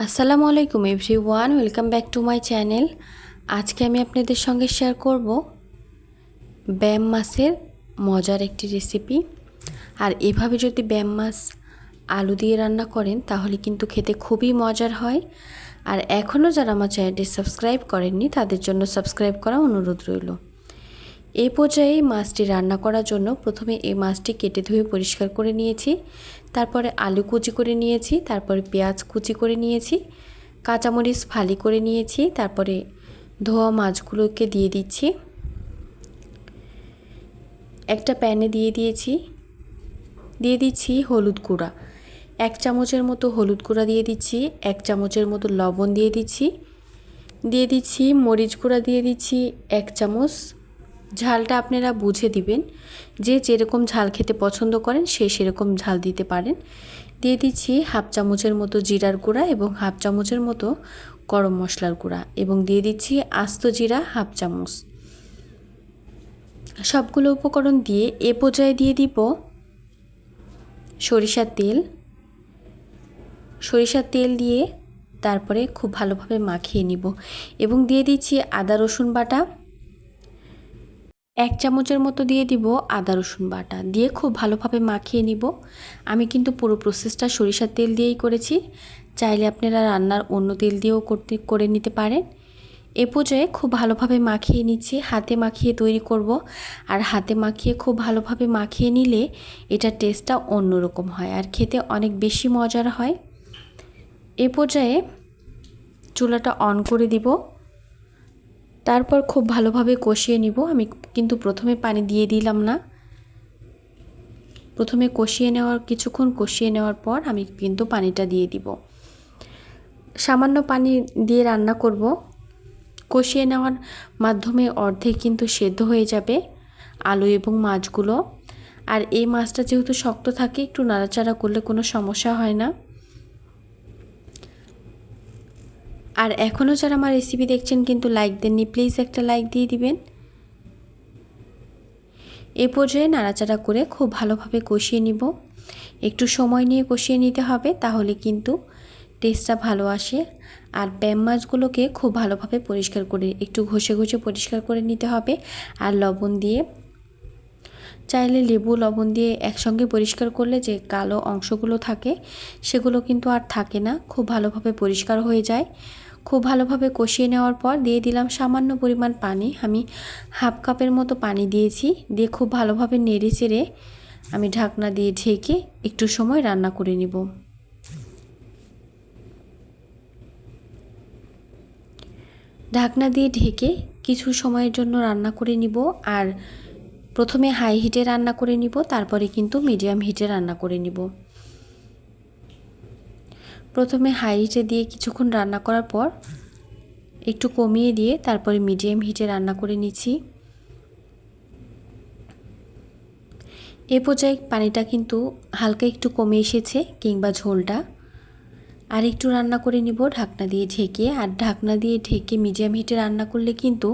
আসসালামু আলাইকুম everyone, welcome back to my channel. আজকে আমি আপনাদের সঙ্গে শেয়ার করব ব্যাম মাছের মজার একটি রেসিপি। আর এভাবে যদি ব্যাম মাছ আলু দিয়ে রান্না করেন তাহলে কিন্তু খেতে খুবই মজার হয়। আর এখনও যারা আমার চ্যানেলটি সাবস্ক্রাইব করেননি তাদের জন্য সাবস্ক্রাইব করা অনুরোধ রইল। এই পর্যায়ে মাছটি রান্না করার জন্য প্রথমে এই মাছটি কেটে ধুয়ে পরিষ্কার করে নিয়েছি, তারপরে আলু কুচি করে নিয়েছি, তারপরে পেঁয়াজ কুচি করে নিয়েছি, কাঁচামরিচ ফালি করে নিয়েছি, তারপরে ধোয়া মাছগুলোকে দিয়ে দিচ্ছি। একটা প্যানে দিয়ে দিচ্ছি হলুদ গুঁড়া, 1 চামচের মতো হলুদ গুঁড়া দিয়ে দিচ্ছি, 1 চামচের মতো লবণ দিয়ে দিচ্ছি মরিচ গুঁড়া দিয়ে দিচ্ছি 1 চামচ। ঝালটা আপনারা বুঝে দিবেন, যে যেরকম ঝাল খেতে পছন্দ করেন সে সেরকম ঝাল দিতে পারেন। দিয়ে দিচ্ছি 1/2 চামচের মতো জিরার গুঁড়া এবং 1/2 চামচের মতো গরম মশলার গুঁড়া এবং দিয়ে দিচ্ছি আস্ত জিরা 1/2 চামচ। সবগুলো উপকরণ দিয়ে এ পর্যায়ে দিয়ে দিব সরিষার তেল দিয়ে তারপরে খুব ভালোভাবে মাখিয়ে নিব এবং দিয়ে দিচ্ছি আদা রসুন বাটা, 1 চামচের মতো দিয়ে দিব আদা রসুন বাটা দিয়ে খুব ভালোভাবে মাখিয়ে নিব। আমি কিন্তু পুরো প্রসেসটা সরিষার তেল দিয়েই করেছি, চাইলে আপনারা রান্নার অন্য তেল দিয়েও করে নিতে পারেন। এ পর্যায়ে খুব ভালোভাবে মাখিয়ে নিচ্ছি, হাতে মাখিয়ে তৈরি করব। আর হাতে মাখিয়ে খুব ভালোভাবে মাখিয়ে নিলে এটার টেস্টটা অন্যরকম হয় আর খেতে অনেক বেশি মজার হয়। এ পর্যায়ে চুলাটা অন করে দিব, তারপর খুব ভালোভাবে কষিয়ে নিব। আমি কিন্তু প্রথমে পানি দিয়ে দিলাম না, প্রথমে কিছুক্ষণ কষিয়ে নেওয়ার পর আমি কিন্তু পানিটা দিয়ে দিব। সামান্য পানি দিয়ে রান্না করব, কষিয়ে নেওয়ার মাধ্যমে অর্ধেক কিন্তু সেদ্ধ হয়ে যাবে আলু এবং মাছগুলো। আর এই মাছটা যেহেতু শক্ত থাকে একটু নাড়াচাড়া করলে কোনো সমস্যা হয় না। আর এখনও যারা আমার রেসিপি দেখছেন কিন্তু লাইক দেননি, প্লিজ একটা লাইক দিয়ে দিবেন। এ পর্যায়ে নাড়াচাড়া করে খুব ভালোভাবে কষিয়ে নিব, একটু সময় নিয়ে কষিয়ে নিতে হবে, তাহলে কিন্তু টেস্টটা ভালো আসে। আর ব্যাম মাছগুলোকে খুব ভালোভাবে পরিষ্কার করে একটু ঘষে পরিষ্কার করে নিতে হবে। আর লবণ দিয়ে, চাইলে লেবু লবণ দিয়ে একসঙ্গে পরিষ্কার করলে যে কালো অংশগুলো থাকে সেগুলো কিন্তু আর থাকে না, খুব ভালোভাবে পরিষ্কার হয়ে যায়। খুব ভালোভাবে কষিয়ে নেওয়ার পর দিয়ে দিলাম সামান্য পরিমাণ পানি, আমি 1/2 কাপের মতো পানি দিয়েছি। দিয়ে খুব ভালোভাবে নেড়ে চেড়ে আমি ঢাকনা দিয়ে ঢেকে একটু সময় রান্না করে নিব। ঢাকনা দিয়ে ঢেকে কিছু সময়ের জন্য রান্না করে নিব। আর প্রথমে হাই হিটে রান্না করে নিব, তারপরে কিন্তু মিডিয়াম হিটে রান্না করে নিব। প্রথমে হাই হিটে দিয়ে কিছুক্ষণ রান্না করার পর একটু কমিয়ে দিয়ে তারপরে মিডিয়াম হিটে রান্না করে নিচ্ছি। এ পর্যায়ে পানিটা কিন্তু হালকা একটু কমে এসেছে কিংবা ঝোলটা, আর একটু রান্না করে নিব ঢাকনা দিয়ে ঢেকে। আর ঢাকনা দিয়ে ঢেকে মিডিয়াম হিটে রান্না করলে কিন্তু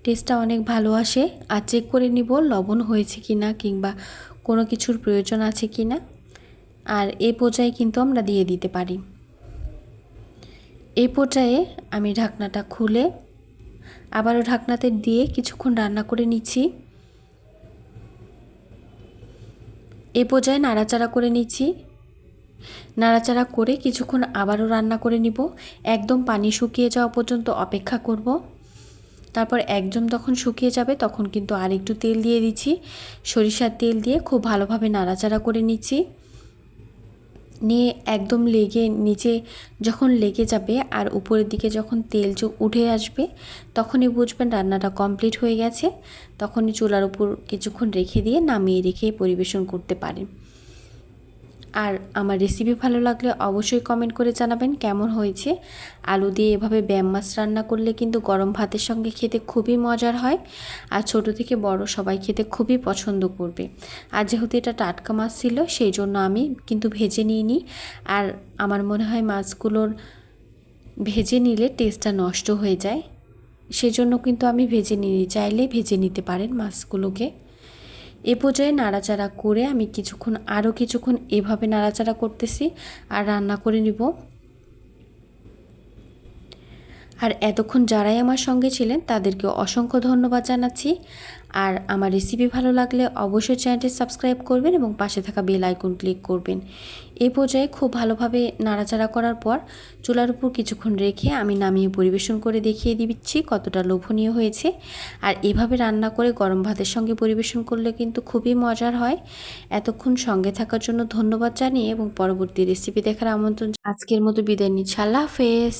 টেস্টটা অনেক ভালো আসে। আর চেক করে নিব লবণ হয়েছে কিনা কিংবা কোনো কিছুর প্রয়োজন আছে কিনা। আর এই পর্যায়ে কিন্তু আমরা দিয়ে দিতে পারি। এই পর্যায়ে আমি ঢাকনাটা খুলে আবারও ঢাকনাতে দিয়ে কিছুক্ষণ রান্না করে নিচ্ছি। এই পর্যায়ে নাড়াচাড়া করে নিচ্ছি, নাড়াচাড়া করে কিছুক্ষণ আবারও রান্না করে নিব। একদম পানি শুকিয়ে যাওয়া পর্যন্ত অপেক্ষা করব। তারপর একদম যখন শুকিয়ে যাবে তখন কিন্তু আর একটু তেল দিয়ে দিচ্ছি, সরিষার তেল দিয়ে খুব ভালোভাবে নাড়াচাড়া করে নিচ্ছি। নিয়ে একদম নিচে যখন লেগে যাবে আর উপরের দিকে যখন তেল উঠে আসবে তখনই বুঝবেন রান্নাটা কমপ্লিট হয়ে গেছে। তখনই চুলার উপর কিছুক্ষণ রেখে দিয়ে নামিয়ে রেখে পরিবেশন করতে পারেন। আর আমার রেসিপি ভালো লাগলে অবশ্যই কমেন্ট করে জানাবেন কেমন হয়েছে। আলু দিয়ে এভাবে ব্যাম মাছ রান্না করলে কিন্তু গরম ভাতের সঙ্গে খেতে খুবই মজার হয়, আর ছোট থেকে বড় সবাই খেতে খুবই পছন্দ করবে। আর যেহেতু এটা টাটকা মাছ ছিল সেই জন্য আমি কিন্তু ভেজে নিইনি। আর আমার মনে হয় মাছগুলোর ভেজে নিলে টেস্টটা নষ্ট হয়ে যায়, সেজন্য কিন্তু আমি ভেজে নিই। চাইলে ভেজে নিতে পারেন মাছগুলোকে। এ পর্যায়ে নাড়াচাড়া করে আমি আরও কিছুক্ষণ এভাবে নাড়াচাড়া করতেছি আর রান্না করে নিব। আর এতক্ষণ যারাই আমার সঙ্গে ছিলেন তাদেরকে অসংখ্য ধন্যবাদ জানাচ্ছি। আর আমার রেসিপি ভালো লাগলে অবশ্যই চ্যানেলটি সাবস্ক্রাইব করবেন এবং পাশে থাকা বেল আইকন ক্লিক করবেন। এই পর্যায়ে খুব ভালোভাবে নাড়াচাড়া করার পর চুলার উপর কিছুক্ষণ রেখে আমি নামিয়ে পরিবেশন করে দেখিয়ে দিচ্ছি কতটা লোভনীয় হয়েছে। আর এভাবে রান্না করে গরম ভাতের সঙ্গে পরিবেশন করলে কিন্তু খুবই মজার হয়। এতক্ষণ সঙ্গে থাকার জন্য ধন্যবাদ জানিয়ে এবং পরবর্তী রেসিপি দেখার আমন্ত্রণ আজকের মতো বিদায় নিচ্ছি। আল্লাহ হাফেজ।